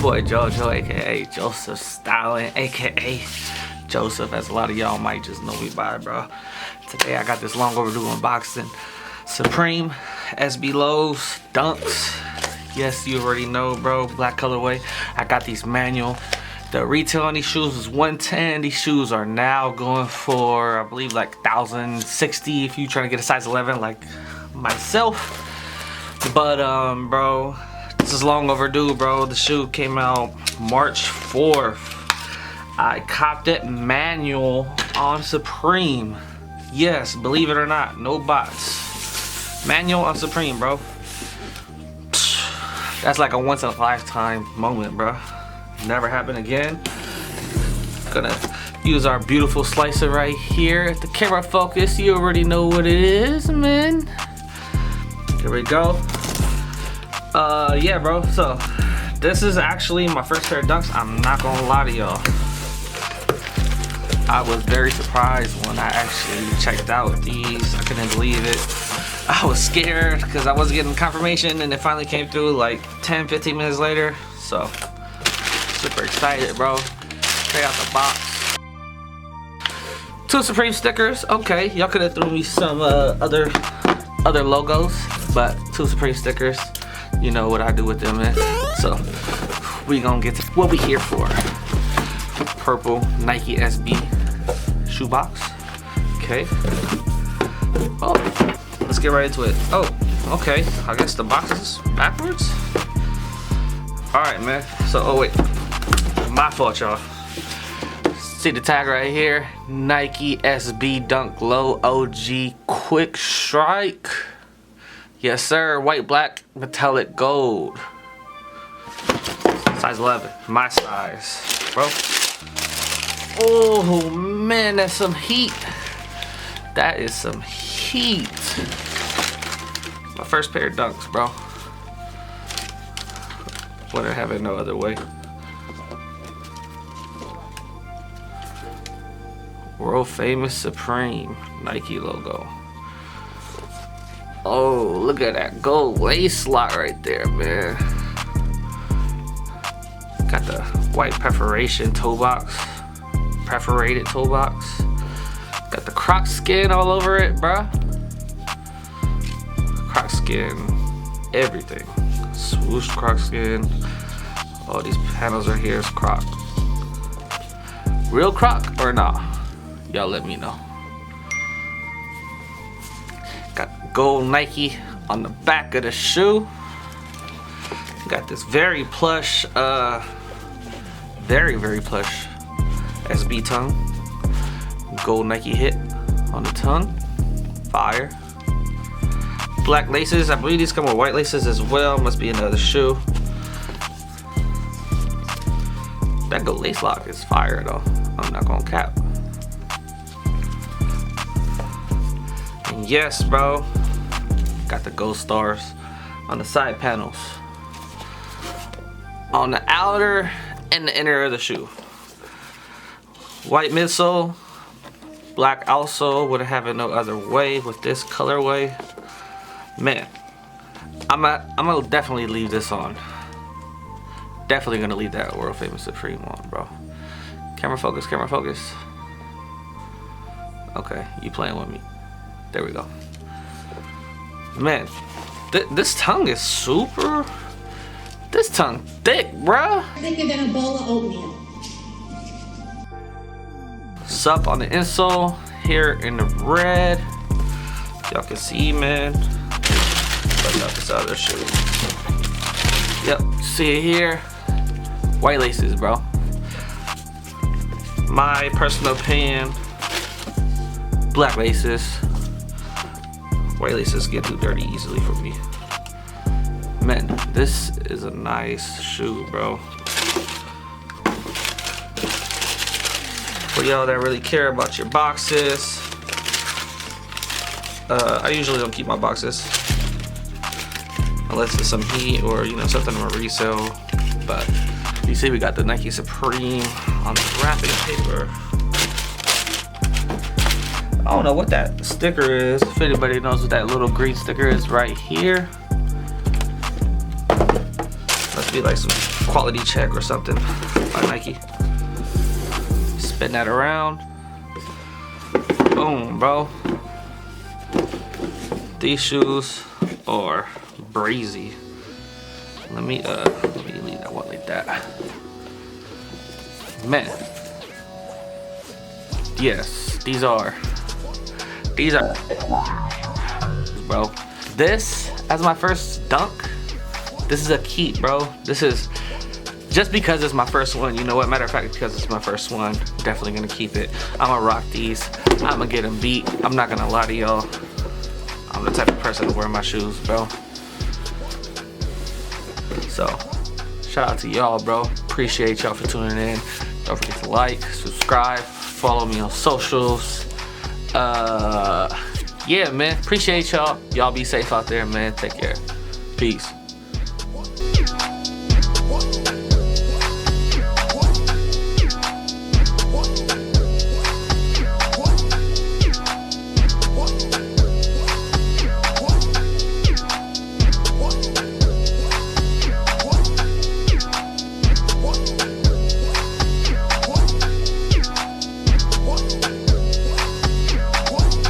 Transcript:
boy JoJo, aka Joseph Styling, aka Joseph, as a lot of y'all might just know me by, bro. Today I got this long overdue unboxing. Supreme SB Lows Dunks. Yes, you already know, bro. Black colorway. I got these manual. The retail on these shoes was $110. These shoes are now going for, I believe, like $1,060 if you trying to get a size 11 like myself. But bro, this is long overdue, bro. The shoe came out March 4th. I copped it manual on Supreme. Yes, believe it or not, no bots. Manual on Supreme, bro. That's like a once in a lifetime moment, bro. Never happen again. Gonna use our beautiful slicer right here. If the camera focus, you already know what it is, man. Here we go. Yeah, bro. So this is actually my first pair of Dunks. I'm not gonna lie to y'all. I was very surprised when I actually checked out these. I couldn't believe it. I was scared because I wasn't getting confirmation, and it finally came through like 10-15 minutes later. So super excited, bro. Straight out the box. 2 Supreme stickers. Okay, y'all could have threw me some other logos, but 2 Supreme stickers. You know what I do with them, man. So we gonna get to what we here for. Purple Nike SB shoebox. Okay. Oh, let's get right into it. Oh, okay. I guess the box is backwards. All right, man. So, oh wait, my fault, y'all. See the tag right here? Nike SB Dunk Low OG Quick Strike. Yes, sir. White, black, metallic gold. Size 11. My size, bro. Oh, man, that's some heat. That is some heat. My first pair of Dunks, bro. Wouldn't have it no other way. World famous Supreme Nike logo. Oh, look at that gold lace slot right there, man. Got the white perforation toe box. Perforated toe box. Got the Croc skin all over it, bruh. Croc skin, everything. Swoosh Croc skin. All these panels right here is Croc. Real Croc or nah? Y'all let me know. Got gold Nike on the back of the shoe. Got this very plush, very plush SB tongue. Gold Nike hit on the tongue. Fire. Black laces. I believe these come with white laces as well. Must be another shoe. That gold lace lock is fire though. I'm not gonna cap. And yes, bro. Got the gold stars on the side panels. On the outer and the inner of the shoe. White midsole. Black outsole. Wouldn't have it no other way with this colorway. Man, I'm gonna definitely leave this on. Definitely gonna leave that world famous Supreme on, bro. Camera focus, camera focus. Okay, you playing with me. There we go. Man, this tongue is super. This tongue thick, bruh. Thicker than a bowl of oatmeal. Sup on the insole here in the red. Y'all can see, man. Check out this other shoe. Yep, see it here. White laces, bro. My personal opinion, black laces. White laces get too dirty easily for me. Man, this is a nice shoe, bro. For y'all that really care about your boxes, I usually don't keep my boxes unless it's some heat or, you know, something on a resale. But you see we got the Nike Supreme on the wrapping paper. I don't know what that sticker is. If anybody knows what that little green sticker is right here, let's Be like some quality check or something by Nike. Spin that around. Boom, bro. These shoes are breezy. Let me leave that one like that. Man. Yes, these are bro. This as my first dunk. This is a keep, bro. This is just because it's my first one. You know what? Matter of fact, because it's my first one, definitely gonna keep it. I'm gonna rock these. I'm gonna get them beat. I'm not gonna lie to y'all. I'm the type of person to wear my shoes, bro. So, shout out to y'all, bro. Appreciate y'all for tuning in. Don't forget to like, subscribe, follow me on socials. Yeah, man. Appreciate y'all. Y'all be safe out there, man. Take care. Peace.